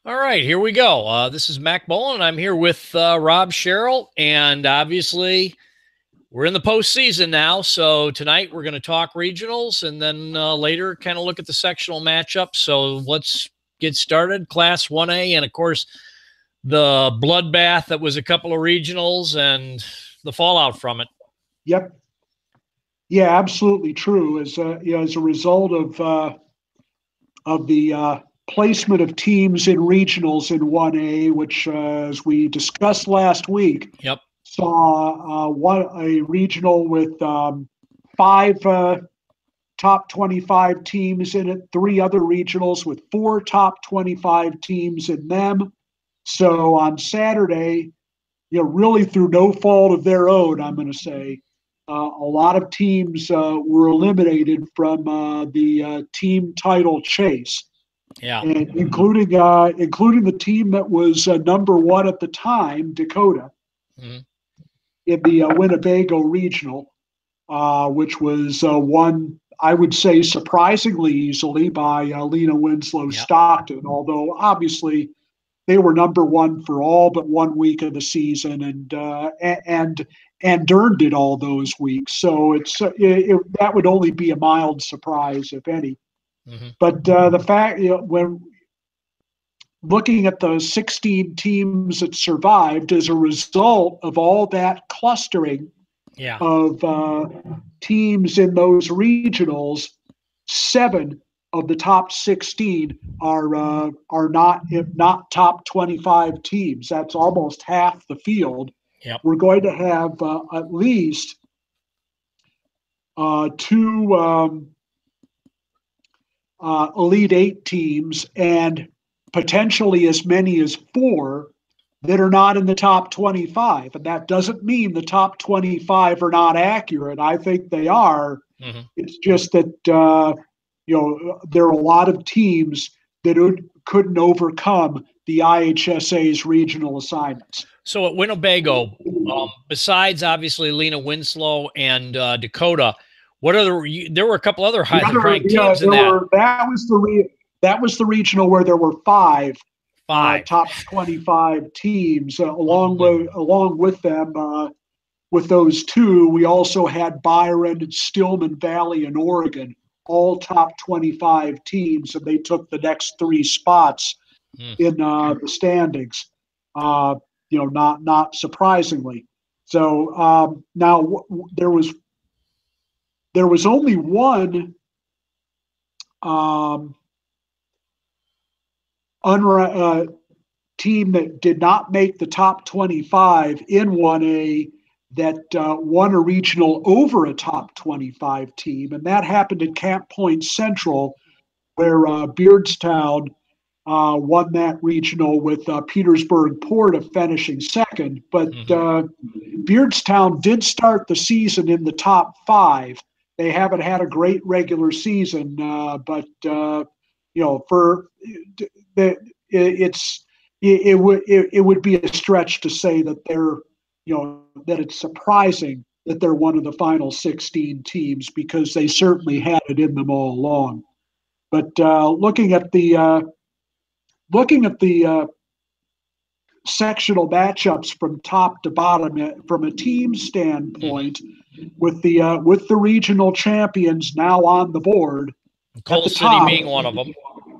All right, here we go. This is Mack Bolen. I'm here with Rob Sherrill, and obviously we're in the postseason now. So tonight we're going to talk regionals, and then later kind of look at the sectional matchups. So let's get started. Class 1A, and of course the bloodbath that was a couple of regionals and the fallout from it. Yep. Yeah, absolutely true. As a result of the placement of teams in regionals in 1A, which, as we discussed last week, Yep. saw a regional with five top 25 teams in it, three other regionals with four top 25 teams in them. So on Saturday, really through no fault of their own, I'm going to say, a lot of teams were eliminated from the team title chase. Yeah. And including the team that was number one at the time, Dakota, in the Winnebago Regional, which was won, I would say, surprisingly easily by Lena Winslow Stockton, although obviously they were number one for all but 1 week of the season and earned it all those weeks. So that would only be a mild surprise, if any. But the fact, when looking at the 16 teams that survived as a result of all that clustering of teams in those regionals, 7 of the top 16 are not top 25 teams. That's almost half the field. Yep. We're going to have at least two Elite Eight teams and potentially as many as 4 that are not in the top 25. And that doesn't mean the top 25 are not accurate. I think they are. It's just that there are a lot of teams that couldn't overcome the IHSA's regional assignments. So at Winnebago, besides obviously Lena Winslow and Dakota, what other? There were a couple other highly ranked teams in that. That was the regional where there were five top 25 teams. Along with them, with those 2, we also had Byron, Stillman Valley, and Oregon, all top 25 teams, and they took the next 3 spots in the standings. Not surprisingly. So now there was only one team that did not make the top 25 in 1A that won a regional over a top 25 team, and that happened at Camp Point Central, where Beardstown won that regional with Petersburg Porta finishing second. But Beardstown did start the season in the top 5. They haven't had a great regular season, but it would be a stretch to say that that it's surprising that they're one of the final 16 teams, because they certainly had it in them all along. But looking at the sectional matchups from top to bottom, from a team standpoint, with the regional champions now on the board, Coal City being one of them.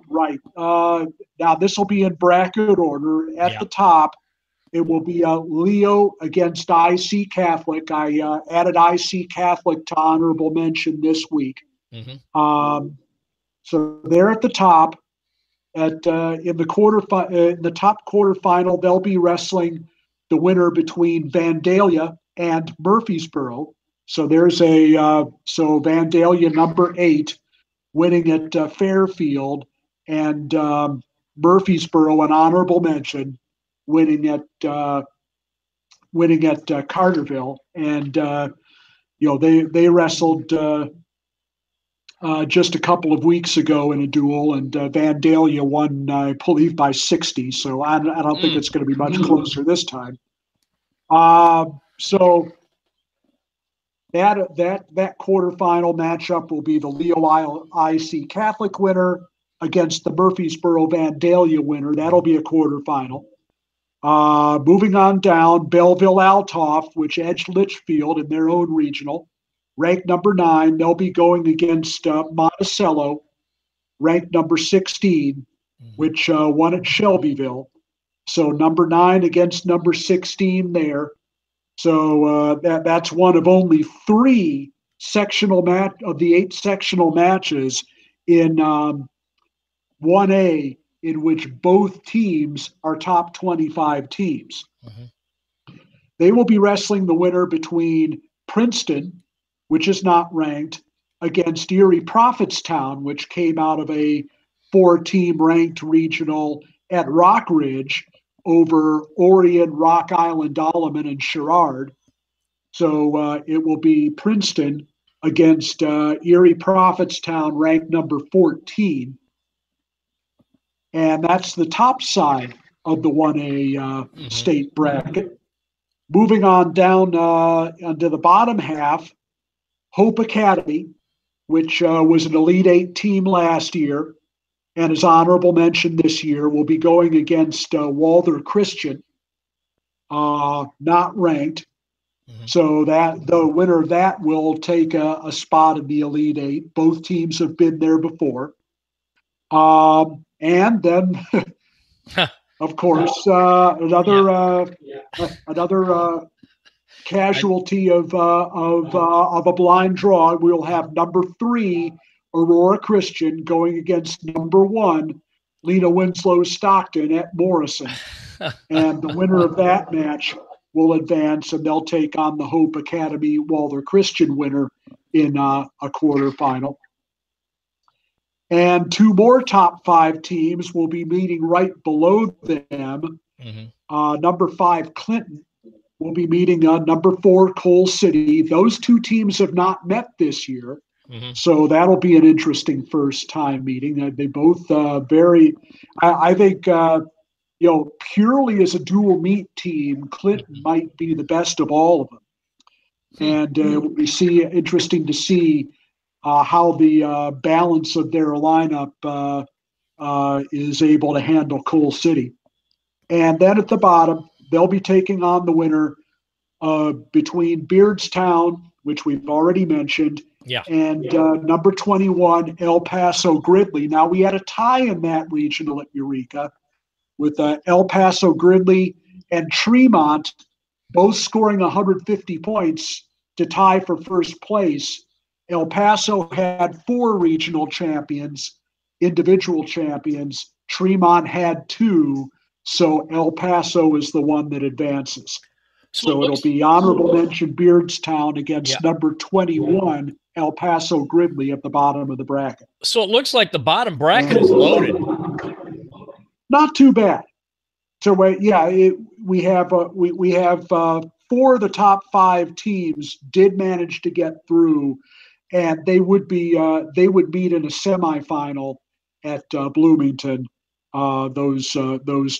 Right. Now this will be in bracket order. At the top, it will be Leo against IC Catholic. I added IC Catholic to honorable mention this week. So they're at the top. In the top quarterfinal, they'll be wrestling the winner between Vandalia and Murfreesboro. So there's so Vandalia number 8 winning at Fairfield, and Murfreesboro, an honorable mention, winning at Carterville. And they wrestled just a couple of weeks ago in a duel, and Vandalia won, I believe, by 60. So I don't think it's going to be much closer this time. So that quarterfinal matchup will be the Leo IC Catholic winner against the Murfreesboro-Vandalia winner. That'll be a quarterfinal. Moving on down, Belleville-Altoff, which edged Litchfield in their own regional, ranked number 9. They'll be going against Monticello, ranked number 16, which won at Shelbyville. So number 9 against number 16 there. So that's one of only 3 sectional match of the 8 sectional matches in 1A in which both teams are top 25 teams. They will be wrestling the winner between Princeton, which is not ranked, against Erie Prophetstown, which came out of a 4-team ranked regional at Rock Ridge over Orion, Rock Island, Dolleman, and Sherrard. So it will be Princeton against Erie Prophetstown, ranked number 14. And that's the top side of the 1A state bracket. Moving on down onto the bottom half, Hope Academy, which was an Elite 8 team last year and is honorable mention this year, will be going against Walther Christian, not ranked. So that the winner of that will take a spot in the Elite 8. Both teams have been there before. And then, of course, another casualty of a blind draw. We'll have number 3 Aurora Christian going against number 1 Lena Winslow Stockton at Morrison, and the winner of that match will advance, and they'll take on the Hope Academy Walther Christian winner in a quarterfinal. And 2 more top 5 teams will be meeting right below them. Number 5 Clinton will be meeting number 4 Coal City. Those 2 teams have not met this year, so that'll be an interesting first-time meeting. They both I think, purely as a dual meet team, Clinton might be the best of all of them. And it will be interesting to see how the balance of their lineup is able to handle Coal City. And then at the bottom, they'll be taking on the winner between Beardstown, which we've already mentioned, and number 21, El Paso Gridley. Now, we had a tie in that regional at Eureka with El Paso Gridley and Tremont both scoring 150 points to tie for first place. El Paso had 4 regional champions, individual champions. Tremont had 2, so El Paso is the one that advances. So it'll be honorable mention Beardstown against number 21, El Paso Gridley at the bottom of the bracket. So it looks like the bottom bracket is loaded. Not too bad. So we have 4 of the top 5 teams did manage to get through, and they would meet in a semifinal at Bloomington. Those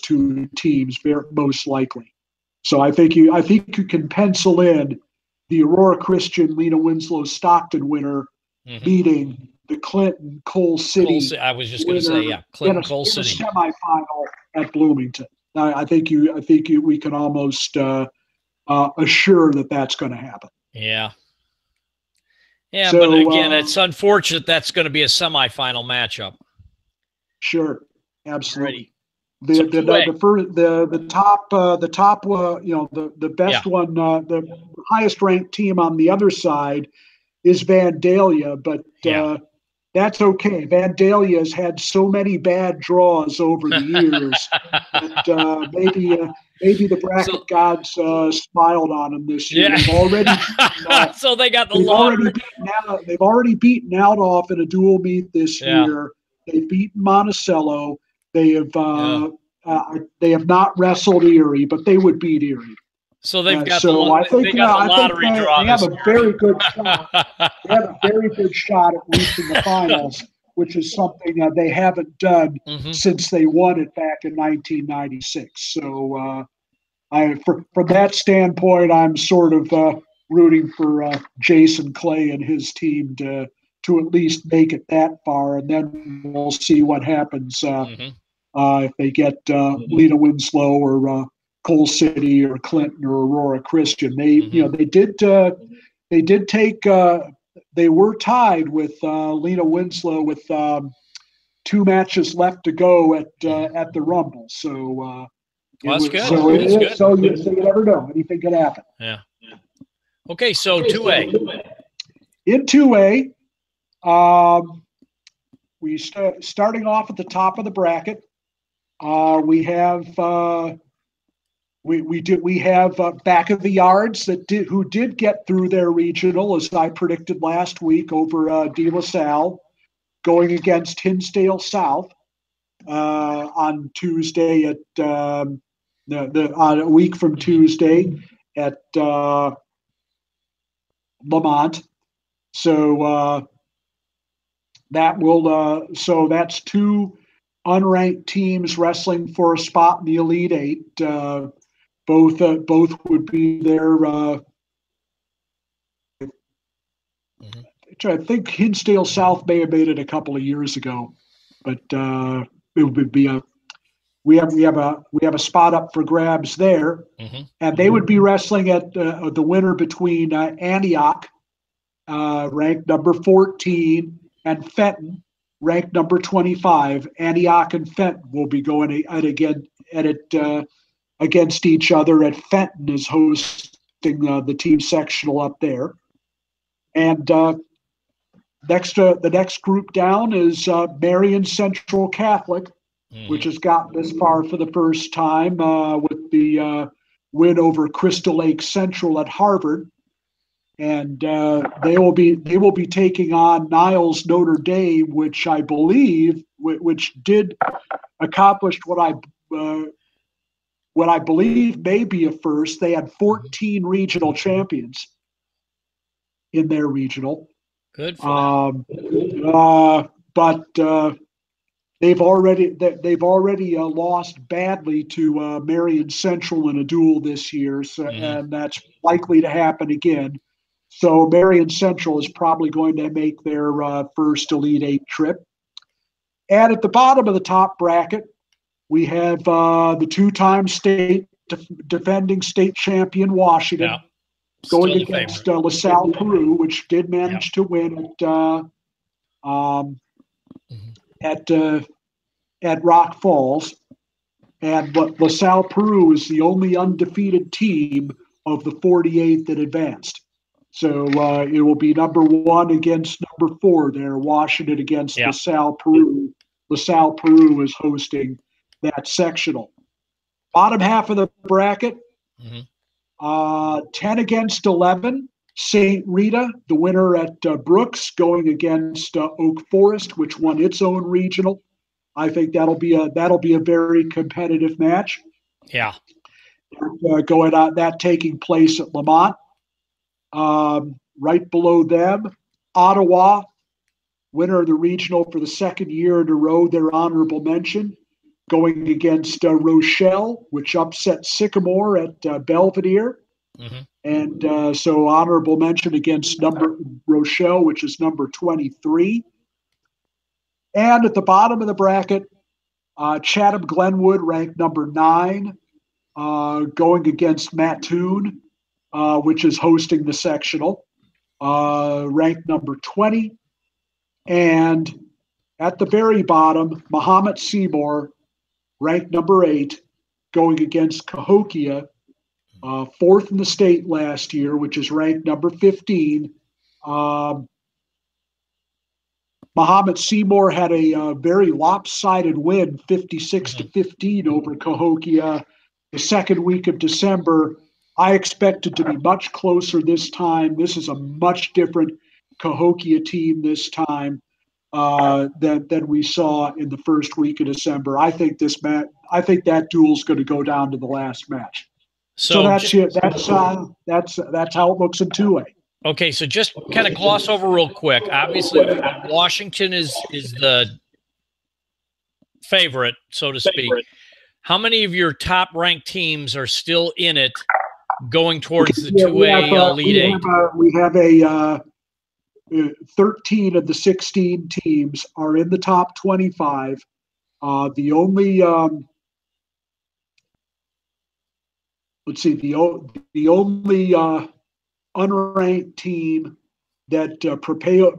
2 teams, most likely. So I think you can pencil in the Aurora Christian Lena Winslow Stockton winner beating the Clinton Coal City. I was just going to say, Clinton Coal City semifinal at Bloomington. I think we can almost assure that that's going to happen. Yeah. Yeah, so, but again, it's unfortunate that's going to be a semifinal matchup. Sure, absolutely. The best one, the highest ranked team on the other side is Vandalia, but that's okay. Vandalia has had so many bad draws over the years that maybe the bracket gods smiled on them this year. They've already so they got the they've already beaten Altoff in a dual meet this year. They've beaten Monticello. They have not wrestled Erie, but they would beat Erie. So they've got I think the lottery draw. They have a very good shot. They have a very good shot at reaching the finals, which is something they haven't done since they won it back in 1996. So from that standpoint, I'm sort of rooting for Jason Clay and his team to to at least make it that far, and then we'll see what happens if they get Lena Winslow or Coal City or Clinton or Aurora Christian. They they did take they were tied with Lena Winslow with 2 matches left to go at the Rumble. So that's good. So you never know. Anything could happen. Yeah. Okay, so 2A. In 2A, we starting off at the top of the bracket. We have we have Back of the Yards who did get through their regional, as I predicted last week, over De La Salle, going against Hinsdale South on Tuesday at on a week from Tuesday at Lamont. So that's 2 unranked teams wrestling for a spot in the Elite Eight. Both would be there. I think Hinsdale South may have made it a couple of years ago, but it would be we have a spot up for grabs there, and they would be wrestling at the winner between Antioch, ranked number 14, and Fenton, ranked number 25. Antioch and Fenton will be going at it against each other. At Fenton is hosting the team sectional up there, and the next group down is Marion Central Catholic, which has gotten this far for the first time with the win over Crystal Lake Central at Harvard. And they will be taking on Niles Notre Dame, which I believe did accomplish what I believe may be a first. They had 14 regional champions in their regional. Good for them. But they've already lost badly to Marion Central in a duel this year, and that's likely to happen again. So Marion Central is probably going to make their first Elite Eight trip. And at the bottom of the top bracket, we have the 2-time defending state champion Washington going against LaSalle, Peru, which did manage to win at Rock Falls. And LaSalle, Peru is the only undefeated team of the 48 that advanced. So it will be number 1 against number 4 there, Washington against LaSalle, Peru. LaSalle, Peru is hosting that sectional. Bottom half of the bracket, 10 against 11. St. Rita, the winner at Brooks, going against Oak Forest, which won its own regional. I think that'll be a very competitive match. Yeah. Going on that taking place at Lamont. Right below them, Ottawa, winner of the regional for the second year in a row, their honorable mention, going against Rochelle, which upset Sycamore at Belvedere. And so honorable mention against Rochelle, which is number 23. And at the bottom of the bracket, Chatham Glenwood, ranked number 9, going against Mattoon, which is hosting the sectional, ranked number 20. And at the very bottom, Mahomet Seymour, ranked number 8, going against Cahokia, 4th in the state last year, which is ranked number 15. Mahomet Seymour had a very lopsided win, 56-15 over Cahokia the second week of December. I expect it to be much closer this time. This is a much different Cahokia team this time than we saw in the first week of December. I think that duel is going to go down to the last match. So that's it. That's how it looks in 2A. Okay, so just kind of gloss over real quick. Obviously, Washington is the favorite, so to speak. How many of your top-ranked teams are still in it, going towards the 2A Elite Eight? We have 13 of the 16 teams are in the top 25. The only the only unranked team that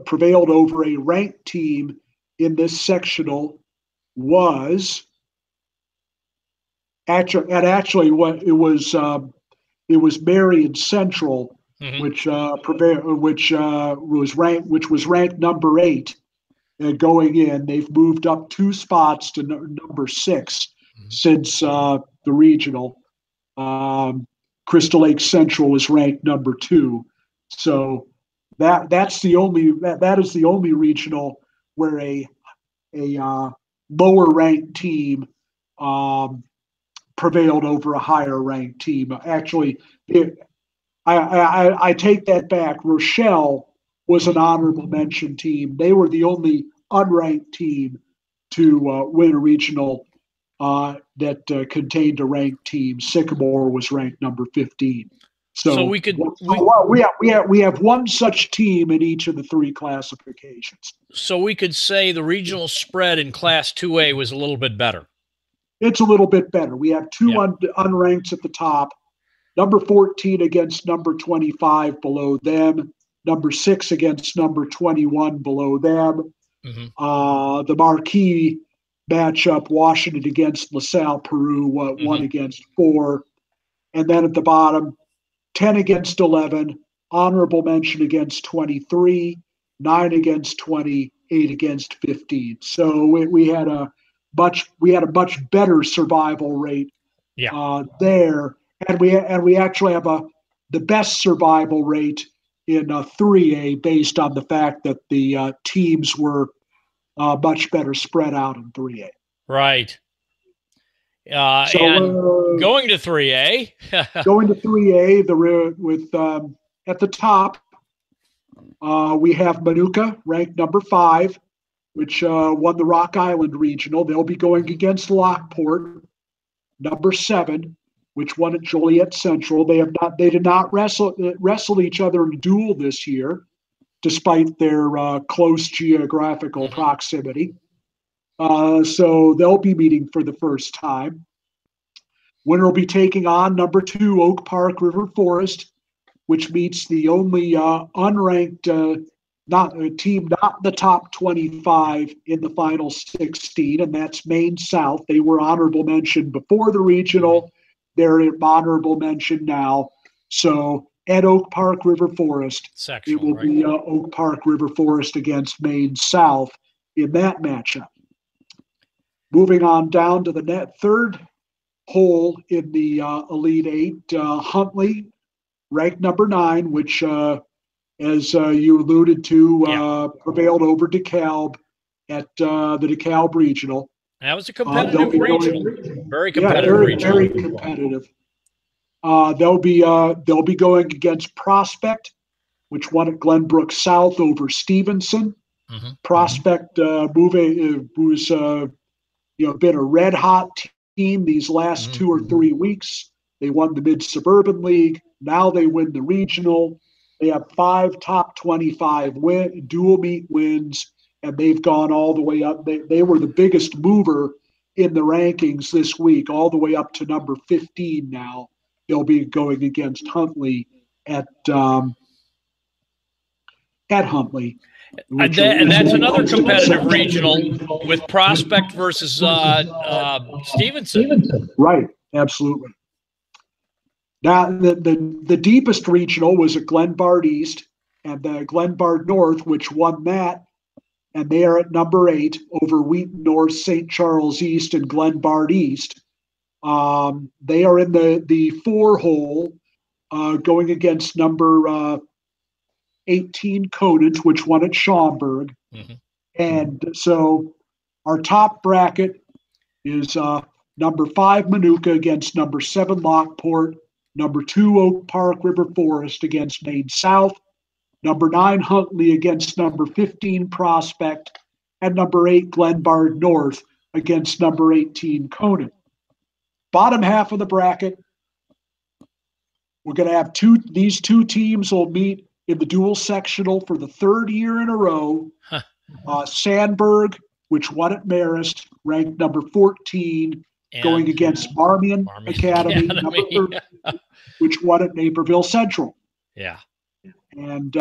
prevailed over a ranked team in this sectional was it was Marion Central, which was ranked number 8 going in. They've moved up 2 spots to number 6 since the regional. Crystal Lake Central was ranked number 2, so that is the only regional where a lower ranked team prevailed over a higher ranked team. Actually, I take that back. Rochelle was an honorable mention team. They were the only unranked team to win a regional that contained a ranked team. Sycamore was ranked number 15. So we have one such team in each of the 3 classifications. So we could say the regional spread in Class 2A was a little bit better. It's a little bit better. We have 2 unranked at the top. Number 14 against number 25 below them. Number 6 against number 21 below them. The marquee matchup, Washington against LaSalle Peru, 1 against 4. And then at the bottom, 10 against 11, honorable mention against 23, 9 against 20, 8 against 15. So we had a much better survival rate there, and we actually have the best survival rate in 3A based on the fact that the teams were much better spread out in 3A. Right. And going to 3A. Going to 3A, at the top, we have Manuka, ranked number 5, which won the Rock Island Regional. They'll be going against Lockport, number 7, which won at Joliet Central. They did not wrestle each other in a duel this year, despite their close geographical proximity. So they'll be meeting for the first time. Winner will be taking on number 2, Oak Park River Forest, which meets the only unranked team not in the top 25 in the final 16, and that's Maine South. They were honorable mention before the regional. They're an honorable mention now. So at Oak Park River Forest, it will be Oak Park River Forest against Maine South in that matchup. Moving on down to the third hole in the Elite 8, Huntley, ranked number 9, which, as you alluded to, prevailed over DeKalb at the DeKalb Regional. That was a competitive regional. Very competitive regional. Very competitive. They'll be going against Prospect, which won at Glenbrook South over Stevenson. Prospect who's been a red hot team these last 2 or 3 weeks. They won the Mid-Suburban League. Now they win the regional. They have 5 top 25 dual meet wins, and they've gone all the way up. They were the biggest mover in the rankings this week, all the way up to number 15 now. They'll be going against Huntley at Huntley. And that's another competitive regional with Prospect versus Stevenson. Right, absolutely. Now, the deepest regional was at Glenbard East and the Glenbard North, which won that, and they are at number 8 over Wheaton North, St. Charles East, and Glenbard East. They are in the 4 hole, going against number 18 Conant, which won at Schaumburg. And so our top bracket is number 5 Manuka against number 7 Lockport, number 2 Oak Park River Forest against Maine South, number 9 Huntley against number 15 Prospect, and number 8 Glenbard North against number 18 Conant. Bottom half of the bracket, we're going to have these two teams will meet in the dual sectional for the third year in a row. Sandburg, which won at Marist, ranked number 14, and going against Marmion Academy, number 13, which won at Naperville Central. Yeah. And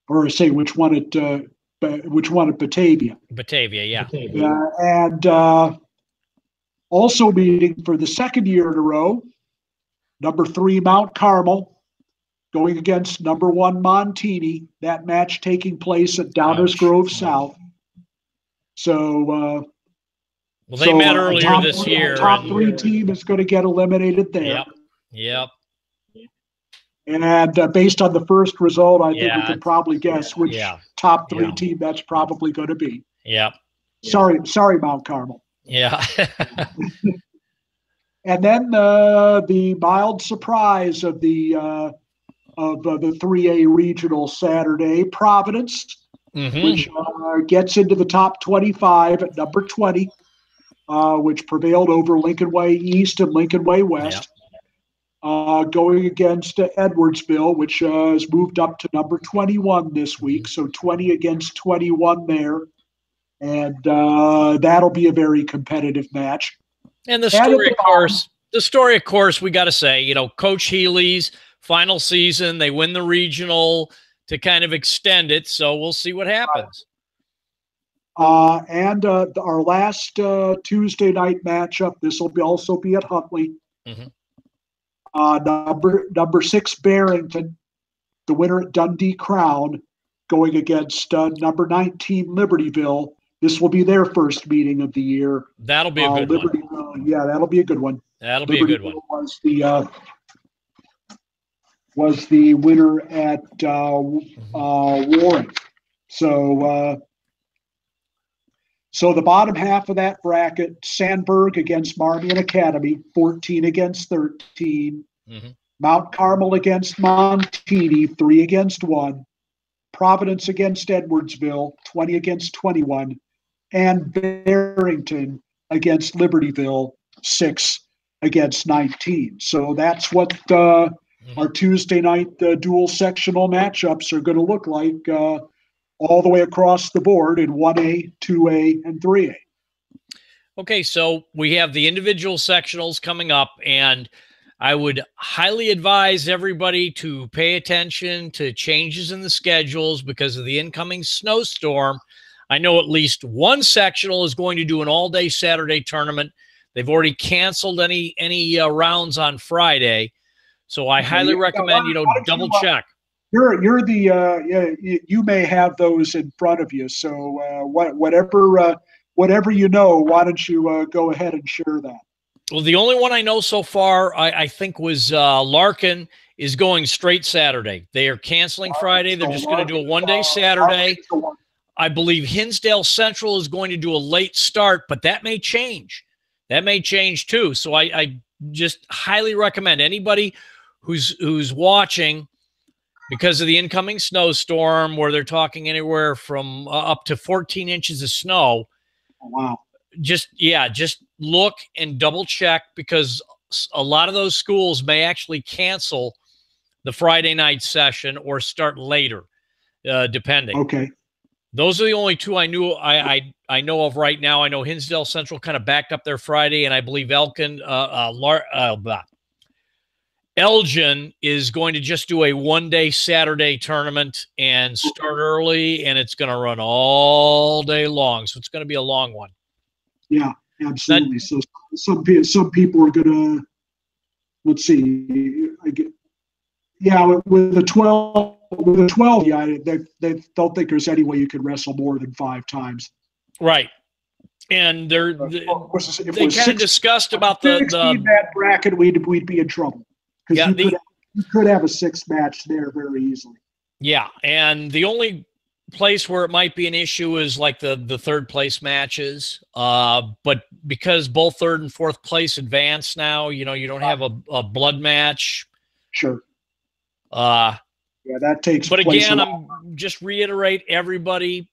or say which won at Batavia. Batavia, yeah. And also meeting for the second year in a row, number 3 Mount Carmel, going against number 1 Montini. That match taking place at Downers Grove South. So, well, they met earlier this year. Top 3 team is going to get eliminated there. Yep. And based on the first result, I think we can probably guess which top 3 team that's probably going to be. Yep. Sorry, Mount Carmel. Yeah. And then the mild surprise of the 3A regional Saturday, Providence, which gets into the top 25 at number 20, which prevailed over Lincoln Way East and Lincoln Way West. Going against Edwardsville, which has moved up to number 21 this week. So 20 against 21 there. And that'll be a very competitive match. And the story, of course, we got to say, Coach Healy's final season, they win the regional to kind of extend it. So we'll see what happens. And our last Tuesday night matchup, this will also be at Huntley. Number 6 Barrington, the winner at Dundee Crown, going against number 19 Libertyville. This will be their first meeting of the year. That'll be a good one. Yeah, that'll be a good one. That'll be a good one. Was the winner at Warren. So the bottom half of that bracket, Sandburg against Marmion Academy, 14 against 13. Mount Carmel against Montini, 3 against 1. Providence against Edwardsville, 20 against 21. And Barrington against Libertyville, 6 against 19. So that's what our Tuesday night dual sectional matchups are going to look like all the way across the board in 1A, 2A, and 3A. Okay, so we have the individual sectionals coming up, and I would highly advise everybody to pay attention to changes in the schedules because of the incoming snowstorm. I know at least one sectional is going to do an all-day Saturday tournament. They've already canceled any rounds on Friday, so I highly recommend double check. You're the you may have those in front of you. So whatever you know, why don't you go ahead and share that? Well, the only one I know so far, I think, was Larkin is going straight Saturday. They are canceling Friday. They're just going to do a one-day Saturday. I believe Hinsdale Central is going to do a late start, but that may change. That may change too. So I just highly recommend anybody who's watching, because of the incoming snowstorm where they're talking anywhere from up to 14 inches of snow. Oh, wow. Just look and double check, because a lot of those schools may actually cancel the Friday night session or start later, depending. Okay. Those are the only two I know of right now. I know Hinsdale Central kind of backed up their Friday, and I believe Elgin is going to just do a one-day Saturday tournament and start early, and it's going to run all day long. So it's going to be a long one. Yeah, absolutely. So some people are going to, let's see, with the 12, they don't think there's any way you can wrestle more than 5 times. Right. And they kind of discussed about the that bracket, we'd be in trouble. Because you could have a 6th match there very easily. Yeah, and the only place where it might be an issue is like the third place matches. But because both 3rd and 4th place advance now, you don't have a blood match. Sure. That takes place. But again, I'm just reiterate, everybody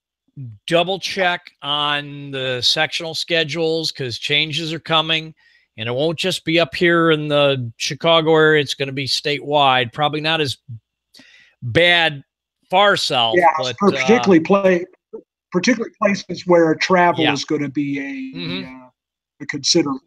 double check on the sectional schedules, because changes are coming. And it won't just be up here in the Chicago area. It's going to be statewide. Probably not as bad far south, Yeah, but particularly places where travel yeah. is going to be a consideration.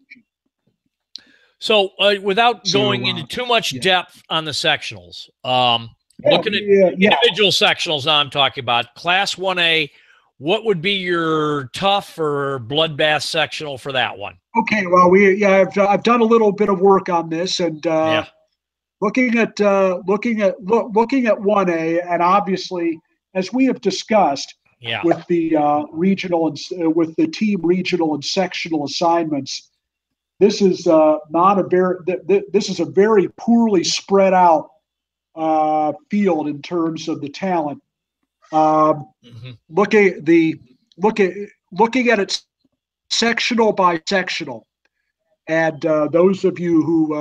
So without going into too much depth on the sectionals, looking at individual sectionals now I'm talking about, Class 1A, what would be your tough or bloodbath sectional for that one? Okay, well, I've done a little bit of work on this, and looking at 1A, and obviously, as we have discussed, with the regional and with the team regional and sectional assignments, this is not a very this is a very poorly spread out field in terms of the talent. Looking at it sectional by sectional, and those of you who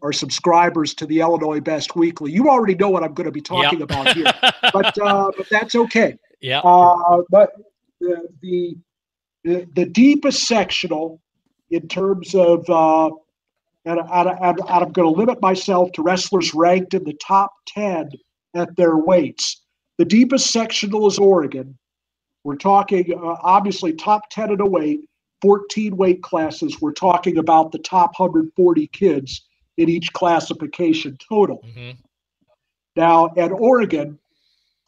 are subscribers to the Illinois Best Weekly, you already know what I'm going to be talking about here, but that's okay. Yeah. But the deepest sectional in terms of, and I'm going to limit myself to wrestlers ranked in the top 10 at their weights. The deepest sectional is Oregon. We're talking obviously top 10 at a weight, 14 weight classes. We're talking about the top 140 kids in each classification total. Now, at Oregon,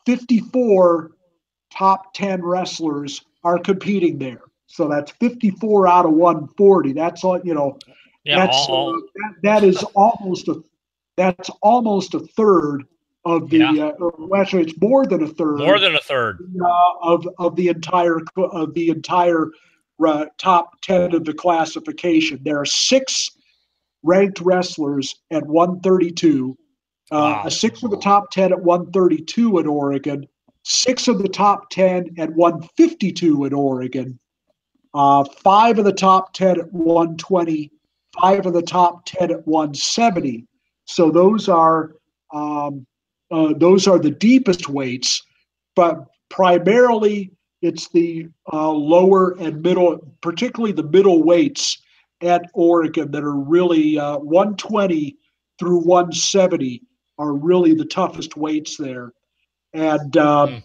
54 top 10 wrestlers are competing there. So that's 54 out of 140. That's all, that is almost a third of the actually it's more than a third of the entire top 10 of the classification. There are 6 ranked wrestlers at 132, 6 of the top 10 at 132 at Oregon, 6 of the top 10 at 152 at Oregon, 5 of the top 10 at 120, 5 of the top 10 at 170. So those are the deepest weights, but primarily it's the lower and middle, particularly the middle weights at Oregon that are really 120 through 170 are really the toughest weights there. And there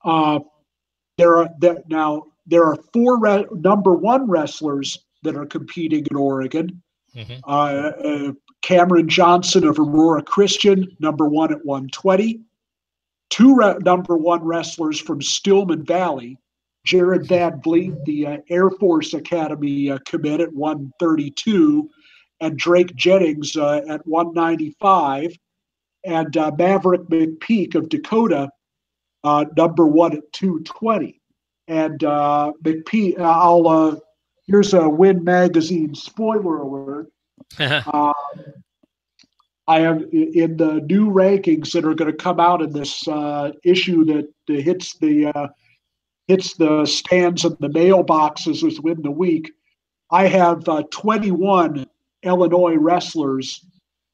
are 4 number 1 wrestlers that are competing in Oregon. Cameron Johnson of Aurora Christian, number 1 at 120. 2 number 1 wrestlers from Stillman Valley, Jared Van Vliet, the Air Force Academy commit at 132, and Drake Jennings at 195, and Maverick McPeak of Dakota, number 1 at 220. And McPeak, here's a Win Magazine spoiler alert. I have in the new rankings that are going to come out in this issue that hits the stands and the mailboxes within the week. I have 21 Illinois wrestlers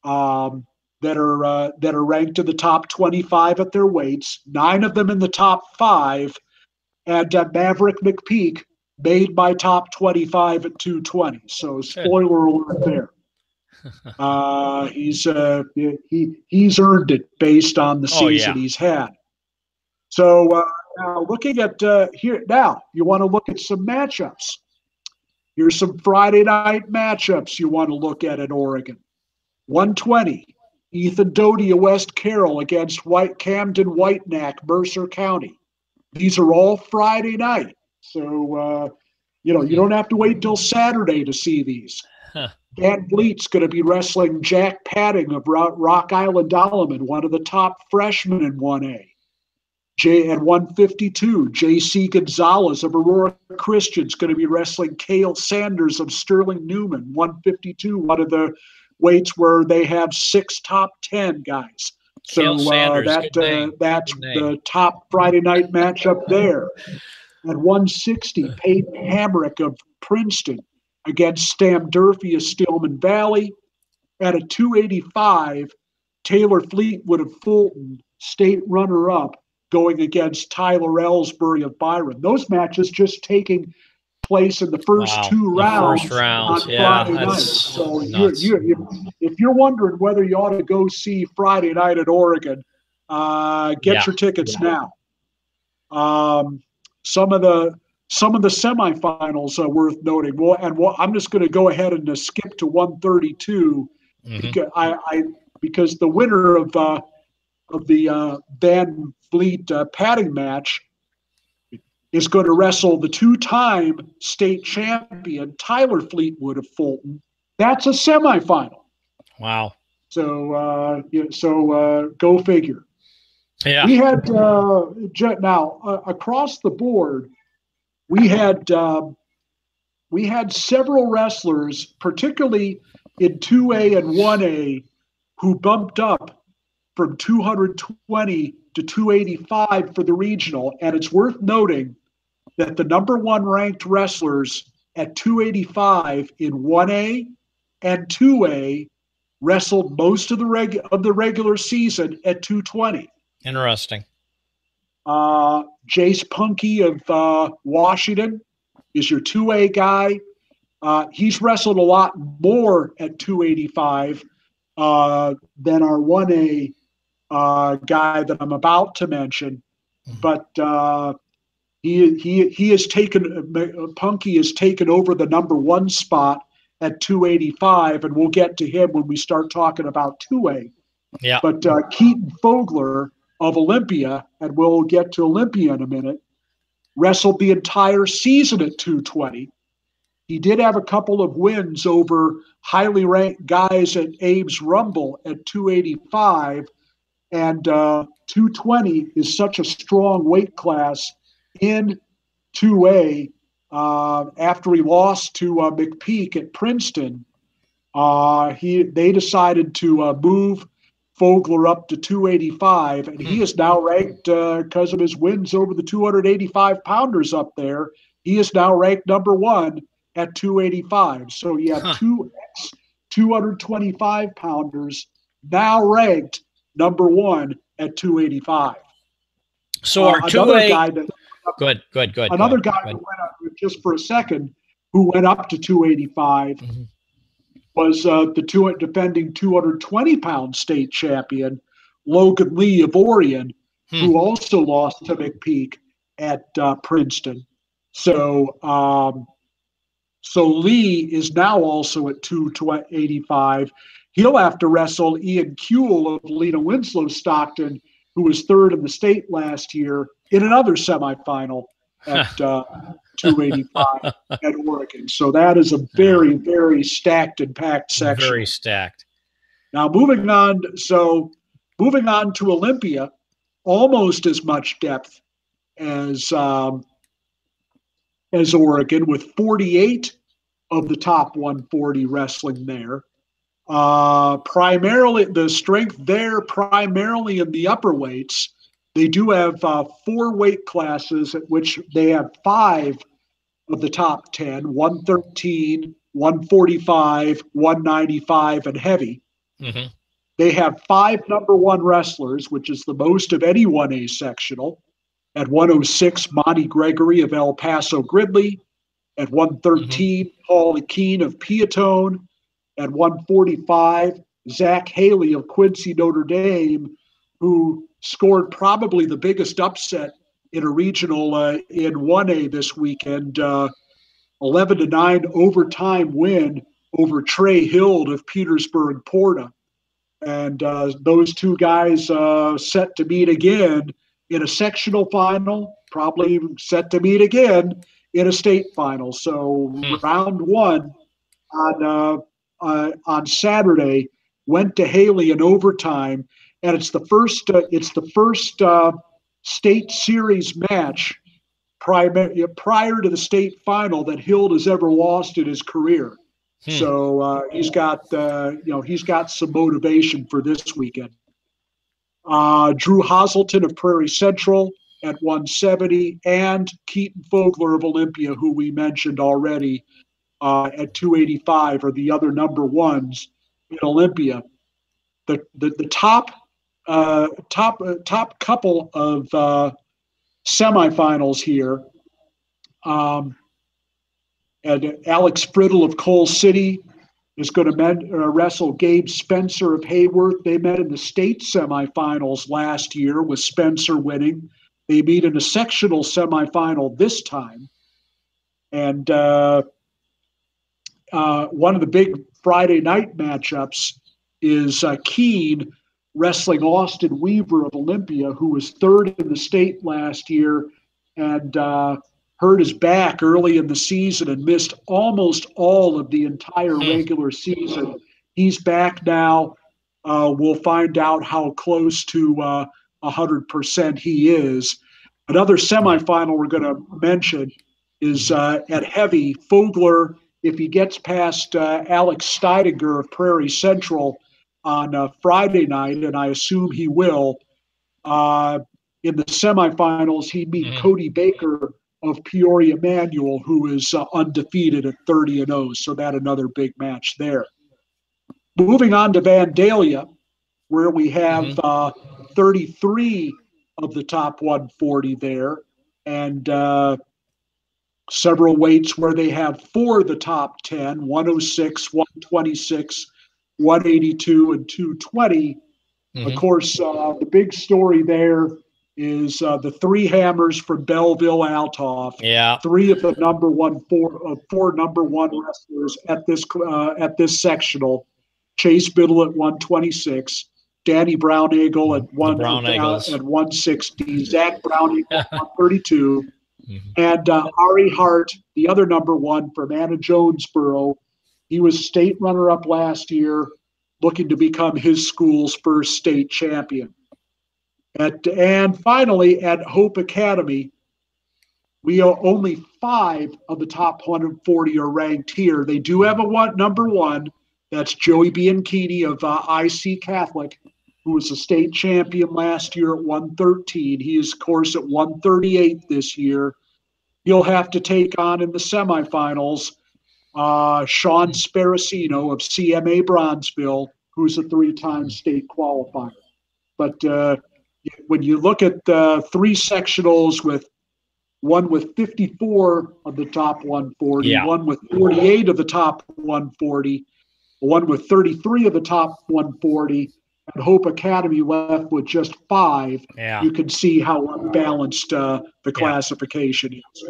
that are ranked in the top 25 at their weights. 9 of them in the top 5, and Maverick McPeak made my top 25 at 220. So spoiler alert there. He's earned it based on the season he's had. So now looking at here now, you want to look at some matchups. Here's some Friday night matchups you want to look at Oregon. 120, Ethan Doty of West Carroll against Camden Whitenack, Mercer County. These are all Friday night, so you don't have to wait till Saturday to see these. Dan Bleet's going to be wrestling Jack Padding of Rock Island Alleman, one of the top freshmen in 1A. At 152, J.C. Gonzalez of Aurora Christian's going to be wrestling Cale Sanders of Sterling Newman, 152, one of the weights where they have 6 top 10 guys. So that's the top Friday night matchup there. At 160, Peyton Hamrick of Princeton against Stam Durfee of Stillman Valley. At a 285, Taylor Fleetwood of Fulton, state runner-up, going against Tyler Ellsbury of Byron. Those matches just taking place in the first two rounds on Friday night. So if you're wondering whether you ought to go see Friday night at Oregon, get your tickets now. Some of the semifinals are worth noting. I'm just going to go ahead and skip to 132 because the winner of the Van Vliet padding match is going to wrestle the two-time state champion Tyler Fleetwood of Fulton. That's a semifinal. Wow. So go figure. Yeah. We had now across the board, we had several wrestlers, particularly in 2A and 1A, who bumped up from 220 to 285 for the regional. And it's worth noting that the number one ranked wrestlers at 285 in 1A and 2A wrestled most of the regular season at 220. Interesting. Jace Punky of Washington is your 2A guy. He's wrestled a lot more at 285 than our 1A guy that I'm about to mention. But he has taken Punky has taken over the number one spot at 285, and we'll get to him when we start talking about 2A. Yeah. But Keaton Fogler of Olympia, and we'll get to Olympia in a minute, wrestled the entire season at 220. He did have a couple of wins over highly ranked guys at Abe's Rumble at 285, and 220 is such a strong weight class in 2A. After he lost to McPeak at Princeton, they decided to move Fogler up to 285, and he is now ranked because of his wins over the 285-pounders up there. He is now ranked number one at 285. So you have two 225-pounders now ranked number one at 285. So our 2A Good. Another guy who went up, just for a second, who went up to 285 was the defending 220-pound state champion, Logan Lee of Orion, who also lost to McPeak at Princeton. So Lee is now also at 285. He'll have to wrestle Ian Kuehl of Lena Winslow Stockton, who was third in the state last year, in another semifinal at 285 at Oregon. So that is a very, very stacked and packed section. Very stacked. Now moving on to Olympia, almost as much depth as Oregon, with 48 of the top 140 wrestling there. Primarily the strength there, primarily in the upper weights. They do have 4 weight classes at which they have 5 of the top 10, 113, 145, 195, and heavy. They have 5 number one wrestlers, which is the most of any 1A sectional. At 106, Monty Gregory of El Paso Gridley. At 113, Paul Keene of Piatone. At 145, Zach Haley of Quincy Notre Dame, who scored probably the biggest upset in a regional in 1A this weekend, 11-9 overtime win over Trey Hild of Petersburg Porta. And those two guys set to meet again in a sectional final, probably set to meet again in a state final. So round one on Saturday went to Haley in overtime, and it's the first state series match prior to the state final that Hild has ever lost in his career. So he's got some motivation for this weekend. Drew Hazelton of Prairie Central at 170, and Keaton Fogler of Olympia, who we mentioned already, at 285 are the other number ones in Olympia. The top couple of semifinals here. And Alex Brittle of Coal City is going to wrestle Gabe Spencer of Hayworth. They met in the state semifinals last year with Spencer winning. They meet in a sectional semifinal this time. And one of the big Friday night matchups is Keene wrestling Austin Weaver of Olympia, who was third in the state last year and hurt his back early in the season and missed almost all of the entire regular season. He's back now. We'll find out how close to 100% he is. Another semifinal we're going to mention is at heavy. Fogler, if he gets past Alex Steidinger of Prairie Central on Friday night, and I assume he will, in the semifinals, he'd meet Cody Baker of Peoria Manual, who is undefeated at 30-0. So that another big match there. Moving on to Vandalia, where we have 33 of the top 140 there, and several weights where they have 4 of the top 10, 106, 126, 182, and 220. Of course, the big story there is the 3 hammers from Belleville Altoff. Yeah. 3 of the four number 1 wrestlers at this sectional. Chase Biddle at 126, Danny Browneagle at 160, Zach Browneagle at 132, and Ari Hart, the other number 1 from Anna Jonesboro. He was state runner-up last year, looking to become his school's first state champion. And finally, at Hope Academy, only 5 of the top 140 are ranked here. They do have a number 1. That's Joey Bianchini of IC Catholic, who was a state champion last year at 113. He is, of course, at 138 this year. He'll have to take on in the semifinals Sean Sparacino of CMA Bronzeville, who's a 3-time state qualifier. But when you look at 3 sectionals with one with 54 of the top 140, one with 48 of the top 140, one with 33 of the top 140, and Hope Academy left with just 5, you can see how unbalanced the classification is.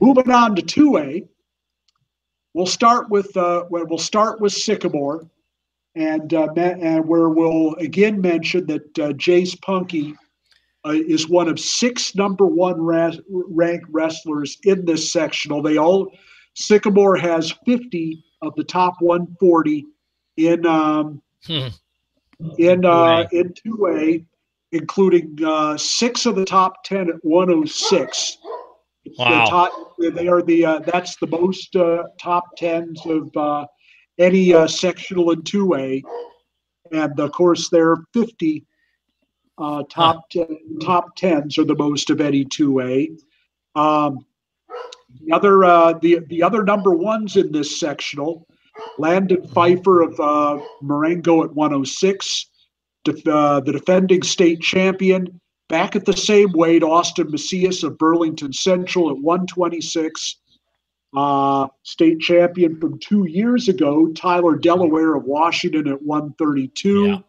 Moving on to 2A, we'll start with Sycamore, and where we'll again mention that Jace Punky is one of 6 number 1 ranked wrestlers in this sectional. Sycamore has 50 of the top 140 in 2A, including 6 of the top 10 at 106. Wow! That's the most top 10s of any sectional in 2A, and of course there are 50 top 10s are the most of any 2A. The other number 1s in this sectional, Landon Pfeiffer of Marengo at 106, the defending state champion. Back at the same weight, Austin Macias of Burlington Central at 126. State champion from 2 years ago, Tyler Delaware of Washington at 132.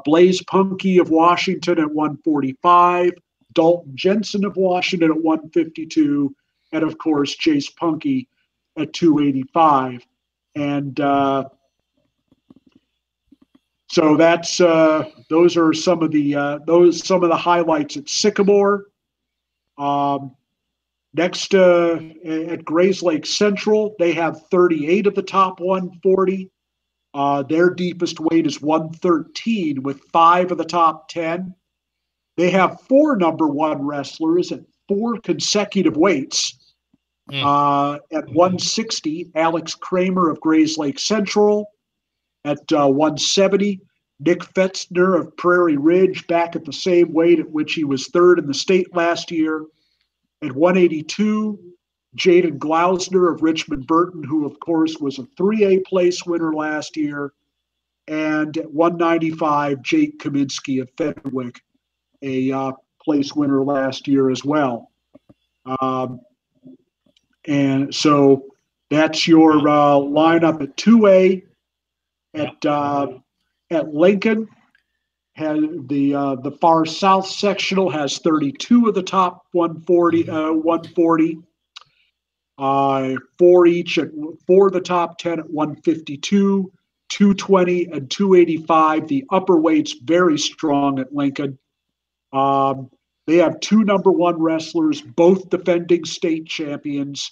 Blaze Punky of Washington at 145. Dalton Jensen of Washington at 152. And, of course, Chase Punky at 285. And so that's those are some of the highlights at Sycamore. Next at Grays Lake Central, they have 38 of the top 140. Their deepest weight is 113 with 5 of the top 10. They have 4 number 1 wrestlers at 4 consecutive weights. At 160, Alex Kramer of Grays Lake Central. At 170, Nick Fetzner of Prairie Ridge, back at the same weight at which he was 3rd in the state last year. At 182, Jaden Glausner of Richmond Burton, who, of course, was a 3A place winner last year. And at 195, Jake Kaminsky of Fenwick, a place winner last year as well. And so that's your lineup at 2A. At Lincoln, has the far south sectional has 32 of the top 140. Four of the top 10 at 152, 220, and 285. The upper weight's very strong at Lincoln. They have two number one wrestlers, both defending state champions.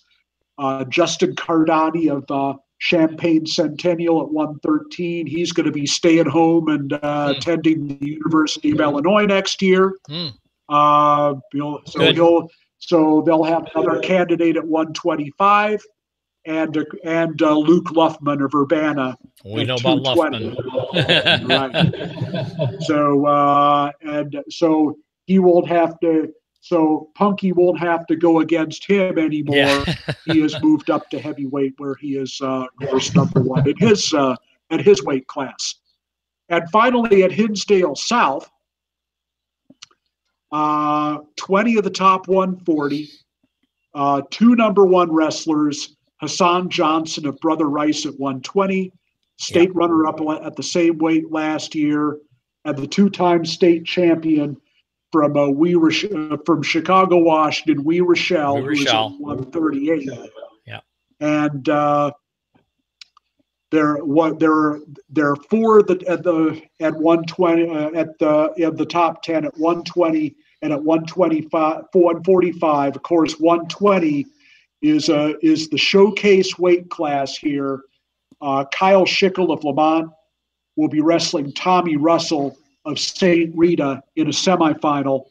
Justin Cardani of Champaign Centennial at 113. He's going to be staying home and attending the University of Illinois next year. So they'll have another candidate at 125, and Luke Luffman of Urbana. We know about Luffman. Right. So he won't have to. So Punky won't have to go against him anymore. Yeah. He has moved up to heavyweight, where he is course number one at his weight class. And finally, at Hinsdale South, 20 of the top 140, two number one wrestlers, Hassan Johnson of Brother Rice at 120, state runner-up at the same weight last year, and the two-time state champion from Chicago, Washington, Wee Rochelle, who is at 138. Yeah. And there are four at 120 at the top 10 at 120 and at 145. Of course, 120 is the showcase weight class here. Kyle Schickel of Lamont will be wrestling Tommy Russell of St. Rita in a semifinal.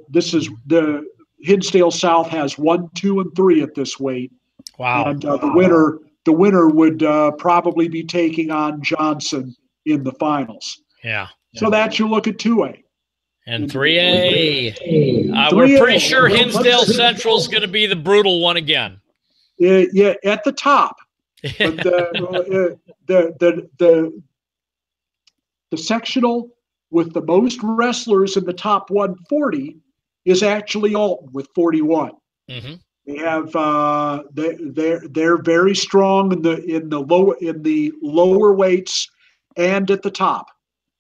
This is the Hinsdale South has 1, 2, and 3 at this weight. Wow! And the winner would probably be taking on Johnson in the finals. Yeah. So that's your look at 2A. And 3A. We're pretty sure Hinsdale Central is going to be the brutal one again. Yeah, at the top. But the sectional with the most wrestlers in the top 140 is actually Alton with 41. Mm-hmm. They have they're very strong in the lower weights and at the top.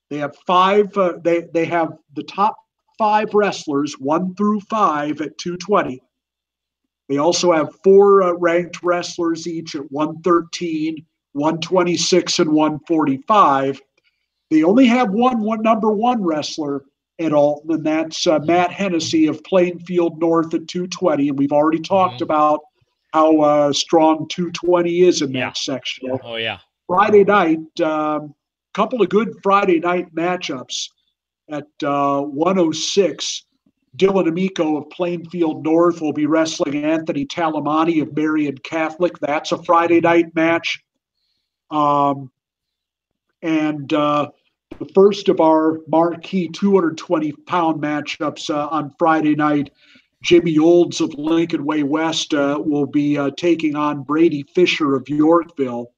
They have five. They have the top 5 wrestlers 1 through 5 at 220. They also have 4 ranked wrestlers each at 113, 126, and 145. They only have one number one wrestler at Alton, and that's Matt Hennessy of Plainfield North at 220. And we've already talked about how strong 220 is in that section. Oh, yeah. Friday night, couple of good Friday night matchups at 106. Dylan Amico of Plainfield North will be wrestling Anthony Talamani of Marian Catholic. That's a Friday night match. And the first of our marquee 220-pound matchups on Friday night, Jimmy Olds of Lincoln Way West will be taking on Brady Fisher of Yorkville.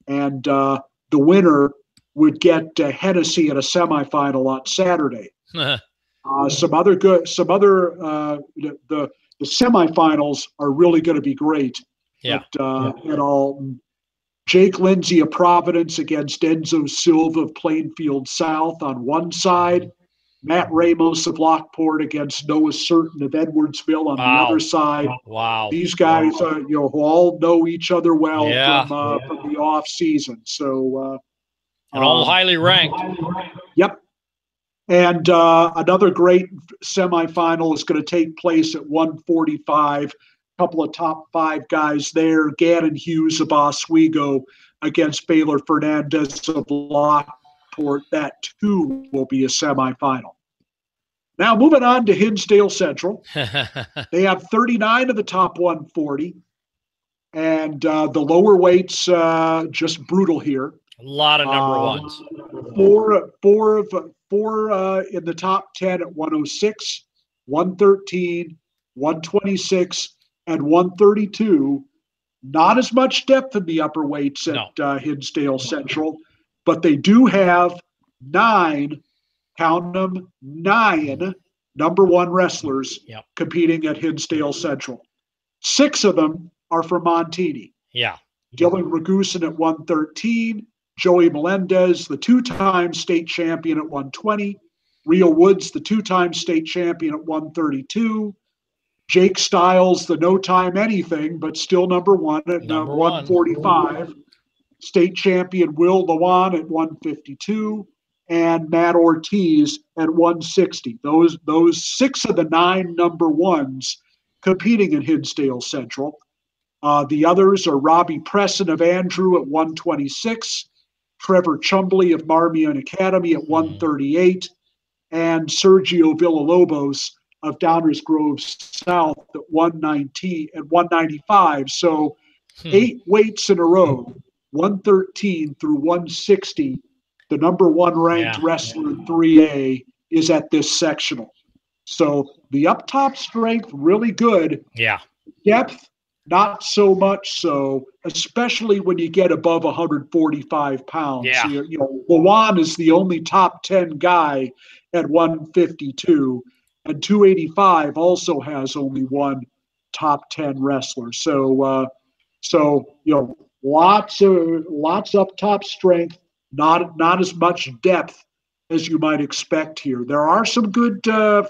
And the winner would get Hennessy in a semifinal on Saturday. The semifinals are really going to be great. At Alton. Jake Lindsay of Providence against Enzo Silva of Plainfield South on one side. Matt Ramos of Lockport against Noah Certain of Edwardsville on the other side. Wow. These guys, who all know each other well from the off season. So, and all highly ranked. Yep. And another great semifinal is going to take place at 145. Couple of top 5 guys there. Gannon Hughes of Oswego against Baylor Fernandez of Lockport. That too will be a semifinal. Now moving on to Hinsdale Central. They have 39 of the top 140. And the lower weights just brutal here. A lot of number ones. Four in the top 10 at 106, 113, 126, and 132. Not as much depth in the upper weights at Hinsdale Central, but they do have 9, count them, 9 number one wrestlers competing at Hinsdale Central. 6 of them are for Montini. Yeah. Dylan Ragusin at 113, Joey Melendez, the 2-time state champion at 120, Rio Woods, the 2-time state champion at 132, Jake Stiles, the no-time anything, but still number 1 at 145, state champion Will Lewan at 152, and Matt Ortiz at 160. Those 6 of the 9 number 1s competing in Hinsdale Central. The others are Robbie Presson of Andrew at 126, Trevor Chumbley of Marmion Academy at 138, and Sergio Villalobos of Downers Grove South at 195. So 8 weights in a row, 113 through 160. The number 1 ranked wrestler in 3A is at this sectional. So the up top strength, really good. Yeah. Depth, not so much so, especially when you get above 145 pounds. Yeah. You know, Lewan is the only top 10 guy at 152, and 285 also has only one top 10 wrestler. So, you know, lots up top strength, not as much depth as you might expect here. There are some good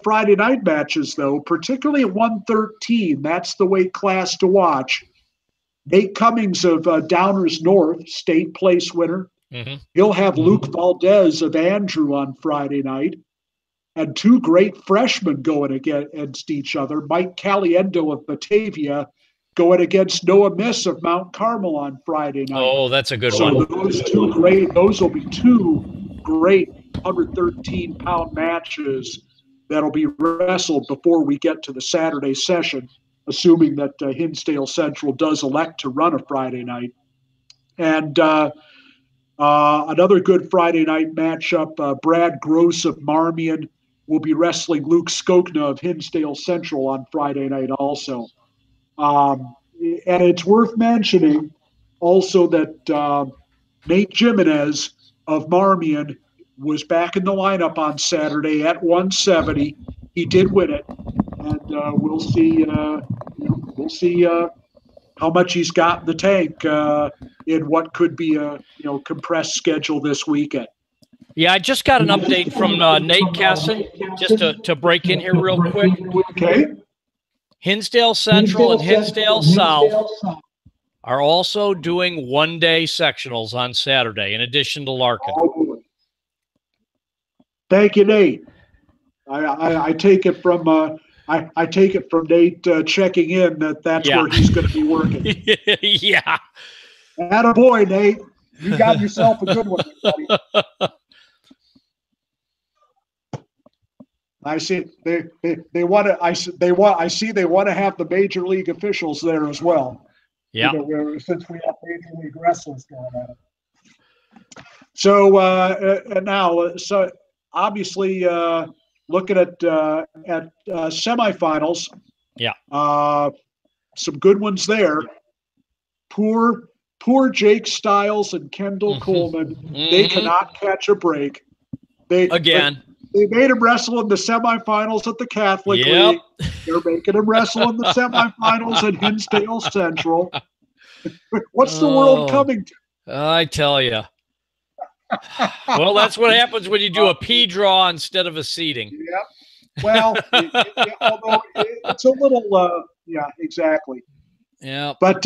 Friday night matches, though, particularly at 113. That's the weight class to watch. Nate Cummings of Downers North, state place winner. Mm-hmm. He'll have Luke Valdez of Andrew on Friday night. And 2 great freshmen going against each other. Mike Caliendo of Batavia going against Noah Miss of Mount Carmel on Friday night. Oh, that's a good so one. Those will be 2 great 113-pound matches that'll be wrestled before we get to the Saturday session, assuming that Hinsdale Central does elect to run a Friday night. And another good Friday night matchup, Brad Gross of Marmion will be wrestling Luke Skokna of Hinsdale Central on Friday night also. And it's worth mentioning also that Nate Jimenez of Marmion was back in the lineup on Saturday at 170. He did win it, and we'll see. We'll see how much he's got in the tank in what could be a compressed schedule this weekend. Yeah, I just got an update from Nate Kesson, just to break in here real quick. Okay. Hinsdale Central and Hinsdale South are also doing one-day sectionals on Saturday, in addition to Larkin. Oh, thank you, Nate. I take it from I take it from Nate checking in that's where he's going to be working. Yeah. Attaboy, Nate. You got yourself a good one, buddy. I see they want to. I see they want to have the major league officials there as well. Yeah. Since we have major league wrestlers going at it. So now, so obviously, looking at semifinals. Yeah. Some good ones there. Poor Jake Stiles and Kendall Coleman. They cannot catch a break. They made him wrestle in the semifinals at the Catholic League. They're making him wrestle in the semifinals at Hinsdale Central. What's the world coming to? I tell you. Well, that's what happens when you do a P draw instead of a seeding. Yep. Well, although it's a little, exactly. Yeah. But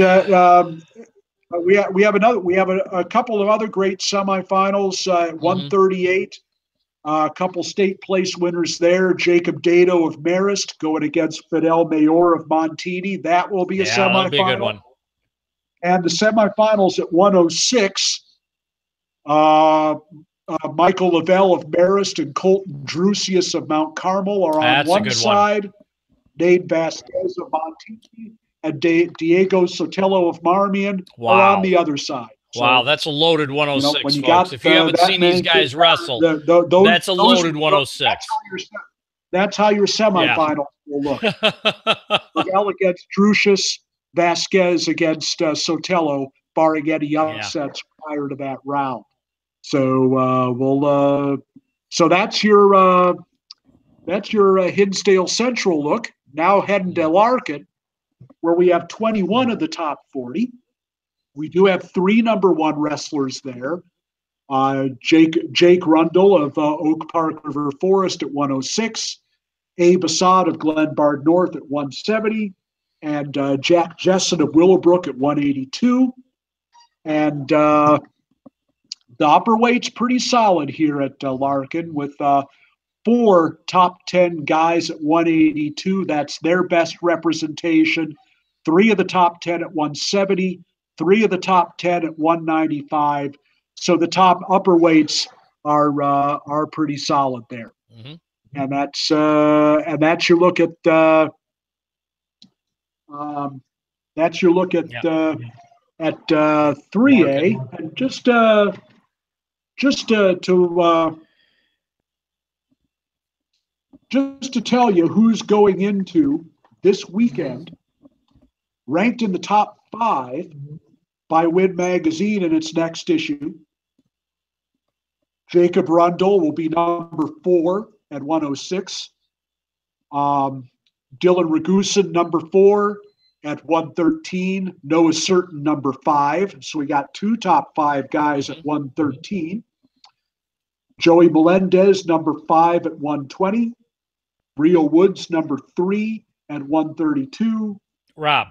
we have a couple of other great semifinals. 138. A couple state place winners there. Jacob Dado of Marist going against Fidel Mayor of Montini. That will be a semifinal. That'll be a good one. And the semifinals at 106. Michael Lavelle of Marist and Colton Drusius of Mount Carmel are on one side. Nate Vasquez of Montini and Diego Sotelo of Marmion are on the other side. Wow, that's a loaded 106, folks. If you haven't seen these guys wrestle, that's a loaded 106. That's how your semifinal will look. Lavelle against Drusius, Vasquez against Sotelo, barring any upsets prior to that round. So so that's your Hinsdale Central look. Now heading to Larkin. where we have 21 of the top 40. We do have 3 number 1 wrestlers there. Jake Rundle of Oak Park River Forest at 106, Abe Assad of Glenbard North at 170, and Jack Jessen of Willowbrook at 182. And the upper weight's pretty solid here at Larkin with 4 top 10 guys at 182. That's their best representation. 3 of the top 10 at 170, 3 of the top 10 at 195. So the top upper weights are pretty solid there. Mm-hmm. And that's your look at that's your look at 3A. And just to tell you who's going into this weekend, ranked in the top 5 by Win Magazine in its next issue. Jacob Rundle will be number 4 at 106. Dylan Ragusin, number 4 at 113. Noah Certain, number 5. So we got 2 top 5 guys at 113. Joey Melendez, number 5 at 120. Rio Woods, number 3 at 132. Rob,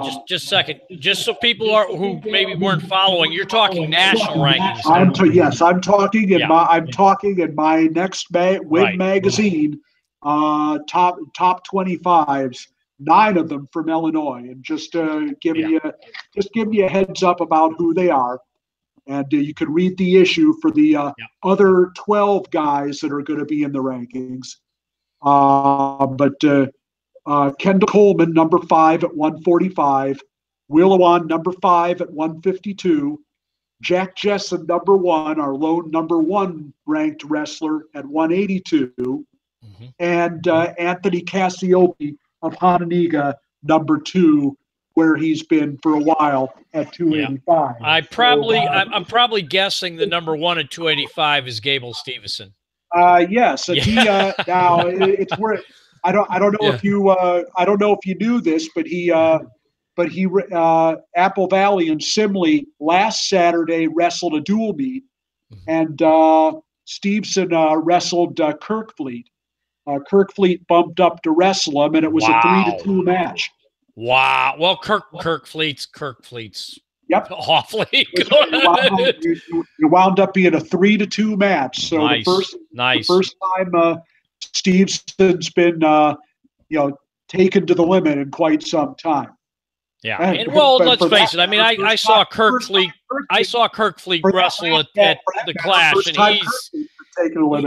just a second. Just so people who maybe weren't following, you're talking national rankings. I'm talking in my next Win Magazine top 25s. 9 of them from Illinois, and just giving you a heads up about who they are, and you can read the issue for the other 12 guys that are going to be in the rankings. But Kendall Coleman, number 5 at 145. Willowan, number 5 at 152. Jack Jessen, number 1, our lone number 1 ranked wrestler at 182. Mm-hmm. And Anthony Cassiope of Hononegah, number 2, where he's been for a while at 285. Yeah. I'm probably guessing the number 1 at 285 is Gable Stevenson. Yes, and he now it's where I don't know if you knew this, but he Apple Valley and Simley last Saturday wrestled a dual meet, and Stevenson wrestled Kirkfleet. Kirkfleet bumped up to wrestle him, and it was a 3-2 match. Wow. Well, Kirkfleet's yep, awfully good. You wound up being a 3-2 match. So the first time Stevenson's been taken to the limit in quite some time. Yeah, and well, let's face it. I mean, I saw Kirkfleet wrestle at the Clash, and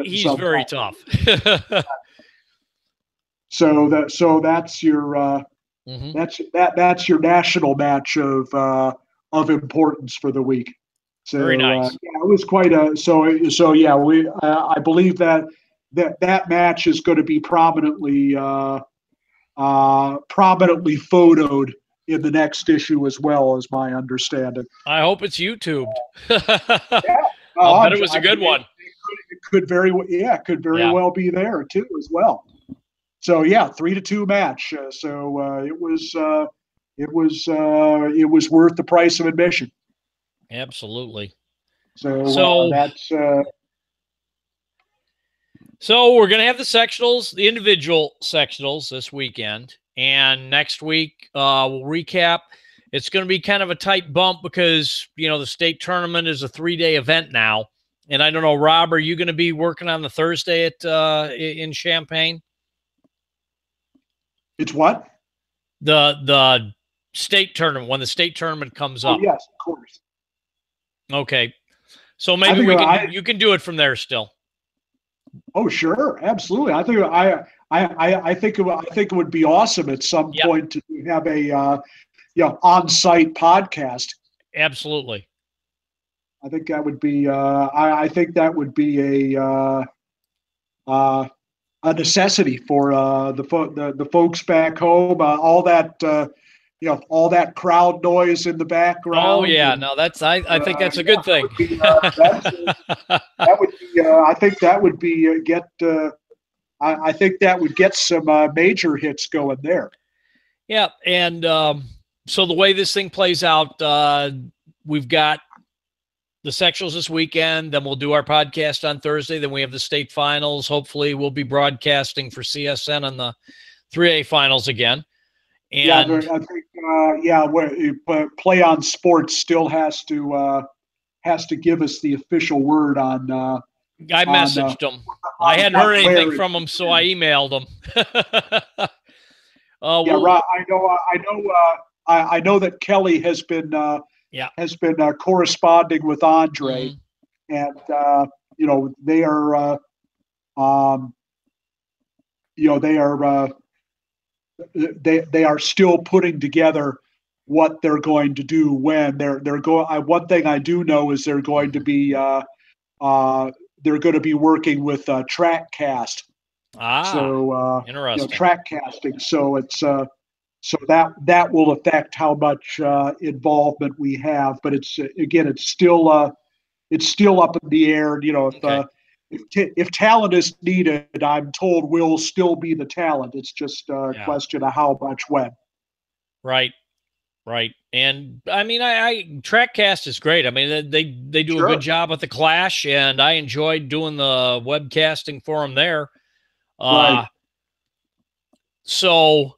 he's very tough. So that's your that's your national match of importance for the week. So, very nice. It was quite a I believe that match is going to be prominently photoed in the next issue as well, as my understanding. I hope it's YouTubed. I'll bet it was a good one. It could very well be there too as well. So 3-2 match. It was worth the price of admission. Absolutely. So that's. So we're going to have the sectionals, the individual sectionals this weekend. And next week, we'll recap. It's going to be kind of a tight bump because, the state tournament is a 3-day event now. And I don't know, Rob, are you going to be working on the Thursday in Champaign? It's what? The state tournament, when the state tournament comes up. Oh, yes, of course. Okay. So maybe you can do it from there still. Oh, sure, absolutely. I think it would be awesome at some point to have a on-site podcast. Absolutely. I think that would be I think that would be a necessity for the folks back home. All that crowd noise in the background. Oh yeah, no, that's I think that's a good thing. I think that would get some major hits going there. Yeah, and so the way this thing plays out, we've got the sectionals this weekend, then we'll do our podcast on Thursday, then we have the state finals. Hopefully we'll be broadcasting for CSN on the 3A finals again. And yeah, I think but Play on Sports still has to give us the official word on. I messaged them. I hadn't heard anything from them, so I emailed them. Rob, I know that Kelly has been corresponding with Andre, and they are they are still putting together what they're going to do when they're going. One thing I do know is they're going to be working with TrackCast. Interesting. Track casting. So it's so that will affect how much involvement we have. But it's still up in the air. If talent is needed, I'm told we'll still be the talent. It's just a question of how much when. Right. And I mean, I TrackCast is great. I mean, they do a good job with the Clash, and I enjoyed doing the webcasting for them there. Right. So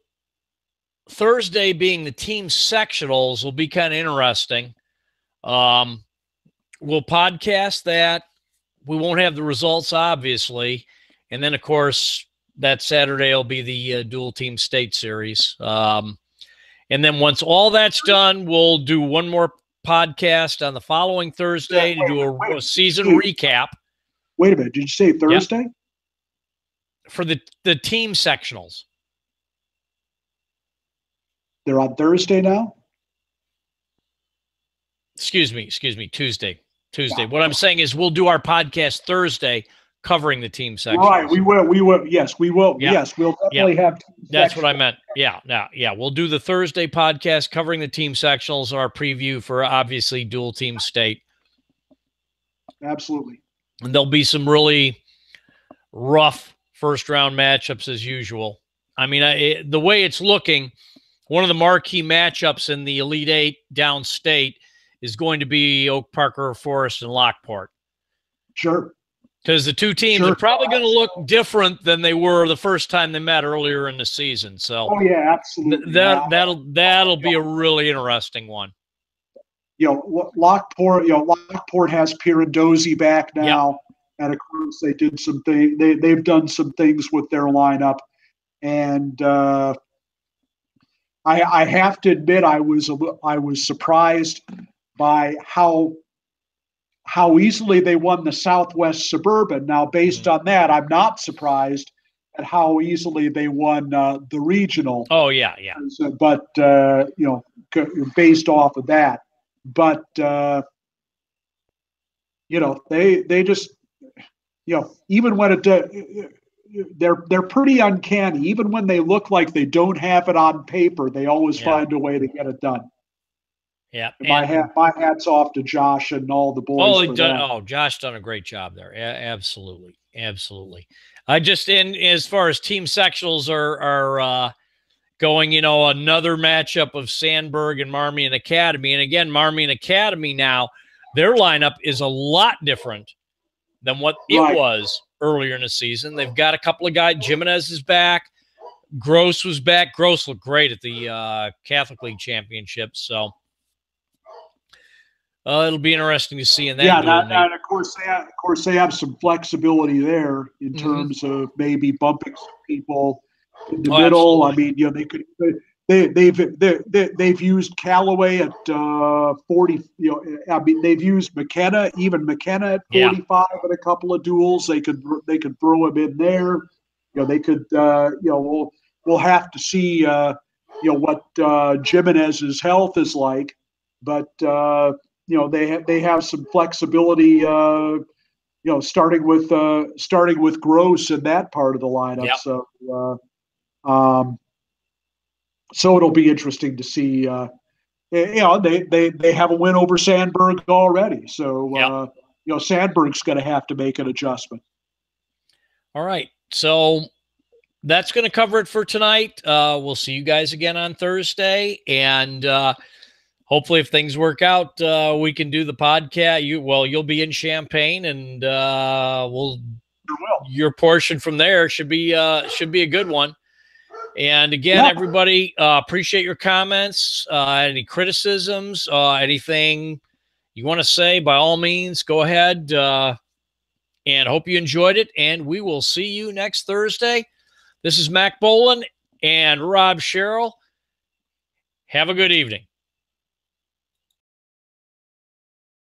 Thursday being the team sectionals will be kind of interesting. We'll podcast that. We won't have the results, obviously. And then, of course, that Saturday will be the dual team state series. And then once all that's done, we'll do one more podcast on the following Thursday to do a season recap. Wait a minute. Did you say Thursday? Yep. For the team sectionals. They're on Thursday now? Excuse me, Tuesday. Yeah. What I'm saying is we'll do our podcast Thursday covering the team sectionals. Right, we will. Yes, we will. Yeah. Yes, we'll definitely have team That's what I meant. Yeah. We'll do the Thursday podcast covering the team sectionals, our preview for obviously dual team state. Absolutely. And there'll be some really rough first-round matchups as usual. I mean, the way it's looking, one of the marquee matchups in the Elite Eight downstate is going to be Oak Park River Forest and Lockport. Sure. Because the two teams are probably going to look different than they were the first time they met earlier in the season. So, absolutely. That'll be a really interesting one. Lockport has Pirandozzi back now. Yep. And of course, they did some things. They've done some things with their lineup, and I have to admit I was surprised by how easily they won the Southwest Suburban. Now, based on that, I'm not surprised at how easily they won the regional. Oh yeah. But based off of that, but they just. Even when they're pretty uncanny. Even when they look like they don't have it on paper, they always find a way to get it done. Yeah, my hat's off to Josh and all the boys. Josh done a great job there. Absolutely. I just as far as team sectionals are going, another matchup of Sandburg and Marmion Academy, and again, Marmion Academy now their lineup is a lot different than what it was earlier in the season. They've got a couple of guys. Jimenez is back. Gross was back. Gross looked great at the Catholic League Championships. So it'll be interesting to see in that. Yeah, and of course they have some flexibility there in terms of maybe bumping some people in the middle. Absolutely. I mean, they could. They've used Callaway at 40. I mean, they've used McKenna at 45 in a couple of duels. They could throw him in there. They could. We'll have to see. What Jimenez's health is like, but they have some flexibility. Starting with Gross in that part of the lineup. Yep. So it'll be interesting to see. They have a win over Sandburg already, so Sandburg's going to have to make an adjustment. All right, so that's going to cover it for tonight. We'll see you guys again on Thursday, and hopefully, if things work out, we can do the podcast. You'll be in Champaign, and your portion from there should be a good one. And again, everybody, appreciate your comments. Any criticisms, anything you want to say, by all means, go ahead. And hope you enjoyed it. And we will see you next Thursday. This is Mack Bolen and Rob Sherrill. Have a good evening.